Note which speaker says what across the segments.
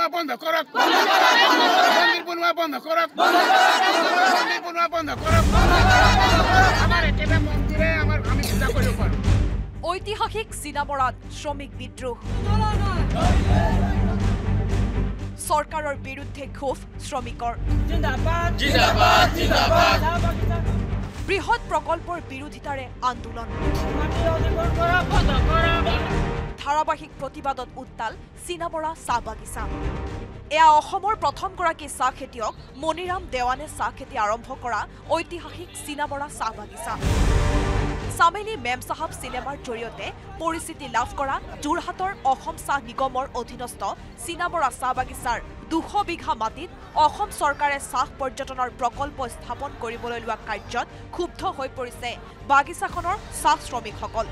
Speaker 1: বনোৱা বন্ধ কৰক মন্দিৰ বনোৱা বন্ধ কৰক মন্দিৰ বনোৱা বন্ধ কৰক আমাৰ একেটা মন্দিৰে আমি পূজা কৰিব পাৰোঁ
Speaker 2: ঐতিহাসিক চিনামৰাত শ্ৰমিক বিদ্ৰোহ চৰকাৰৰ বিৰুদ্ধে ক্ষোভ শ্ৰমিকৰ বৃহৎ প্ৰকল্পৰ বিৰোধিতাৰে আন্দোলন ধাৰাবাহিক প্ৰতিবাদত উত্তাল চিনামৰা চাহ বাগিচা এয়া অসমৰ প্ৰথমগৰাকী চাহ খেতিয়ক মণিৰাম দেৱানে চাহ খেতি আৰম্ভ কৰা ঐতিহাসিক চিনামৰা চাহ বাগিচা চামেলি মেম সাহাব চিনেমাৰ জৰিয়তে পৰিচিতি লাভ কৰা যোৰহাটৰ অসম চাহ নিগমৰ অধীনস্থ চিনামৰা চাহ বাগিচাৰ 200 বিঘা মাটিত অসম চৰকাৰে চাহ পৰ্যটনৰ প্ৰকল্প স্থাপন কৰিবলৈ লোৱা কাৰ্যত ক্ষুব্ধ হৈ পৰিছে বাগিচাখনৰ চাহ শ্ৰমিকসকল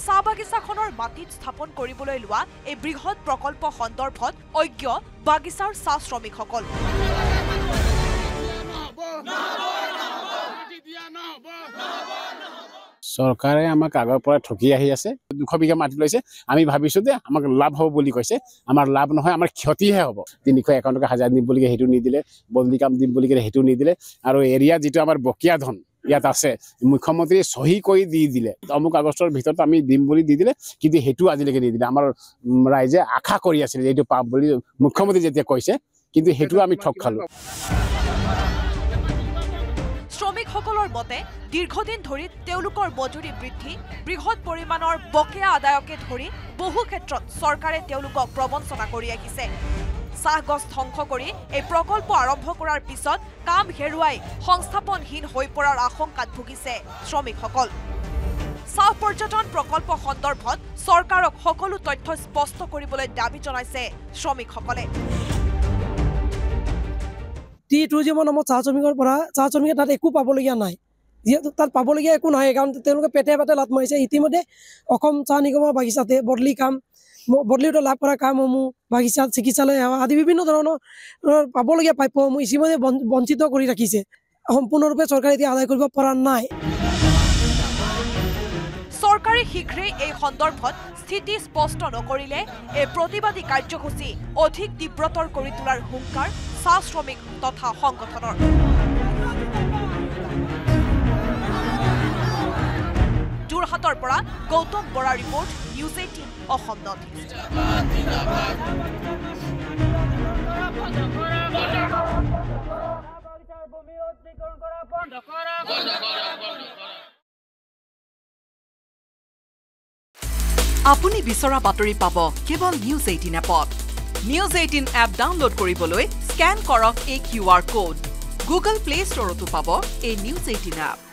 Speaker 2: চাহ বাগিচাখনৰ মাটিত স্থাপন কৰিবলৈ লোৱা এই বৃহৎ প্ৰকল্প সন্দৰ্ভত অজ্ঞ বাগিচাৰ চাহ শ্ৰমিকসকল
Speaker 3: চৰকাৰে আমাক আগৰ পৰা ঠকি আহি আছে 200 বিঘা মাটি লৈছে আমি ভাবিছো যে আমাক লাভ হ'ব বুলি কৈছে আমাৰ লাভ নহয় আমাৰ ক্ষতিহে হ'ব 351 টকা হাজাৰ দিম বুলি হেতু নিদিলে বদলি কাম দিম বুলি হেতু নিদিলে আৰু এৰিয়া যেটো আমাৰ বকিয়া ধন ইয়াত আছে মুখ্যমন্ত্ৰী সহি কৰি দি দিলে অমুক আগষ্টৰ ভিতৰত আমি দিম বুলি দি দিলে কিন্তু হেতু আজিলৈকে নিদিলে আমাৰ ৰাইজে আশা কৰি আছিল এইটো পাব বুলি মুখ্যমন্ত্ৰী যেতিয়া কৈছে কিন্তু হেতু আমি ঠক খালো
Speaker 2: শ্ৰমিকসকলৰ মতে দীৰ্ঘদিন ধৰি তেওঁলোকৰ মজুৰি বৃদ্ধি বৃহৎ পৰিমাণৰ বকেয়া আদায়কে ধৰি বহু ক্ষেত্ৰত চৰকাৰে তেওঁলোকক প্ৰবঞ্চনা কৰি আহিছে চাহ গছ ধ্বংস কৰি এই প্ৰকল্প আৰম্ভ কৰাৰ পিছত কাম হেৰুৱাই সংস্থাপনহীন হৈ পৰাৰ আশংকাত ভুগিছে শ্ৰমিকসকল চাহ পৰ্যটন প্ৰকল্প সন্দৰ্ভত চৰকাৰক সকলো তথ্য স্পষ্ট কৰিবলৈ দাবী জনাইছে শ্ৰমিকসকলে
Speaker 4: টুৰিজমৰ নামত চাহ শ্ৰমিকৰ পৰা চাহ শ্ৰমিকে তাত একো পাবলগীয়া নাই যিহেতু তাত পাবলগীয়া একো নাই কাৰণ তেওঁলোকে পেটে লাত মাৰিছে ইতিমধ্যে অসম চাহ নিগমৰ বাগিচাতে বদলিত লাভ কৰা কামসমূহ বাগিচাত চিকিৎসালয় সেৱা আদি বিভিন্ন ধৰণৰ পাবলগীয়া প্ৰাপ্যসমূহ ইতিমধ্যে বঞ্চিত কৰি ৰাখিছে সম্পূৰ্ণৰূপে চৰকাৰে এতিয়া আদায় কৰিব পৰা নাই
Speaker 2: চৰকাৰে শীঘ্ৰেই এই সন্দৰ্ভত স্থিতি স্পষ্ট নকৰিলে এই প্ৰতিবাদী কাৰ্যসূচী অধিক তীব্ৰতৰ কৰি তোলাৰ হুংকাৰ চাহ শ্ৰমিক তথা সংগঠনৰ যোৰহাটৰ পৰা Gautam Bora report news 18 Assam north east
Speaker 5: আপুনি বিচৰা বাতৰি পাব কেৱল নিউজ 18 এপত নিউজ 18 এপ ডাউনলোড কৰিবলৈ স্ক্যান কৰক এই QR কোড গুগল প্লে ষ্টৰতো পাব এই নিউজ 18 এপ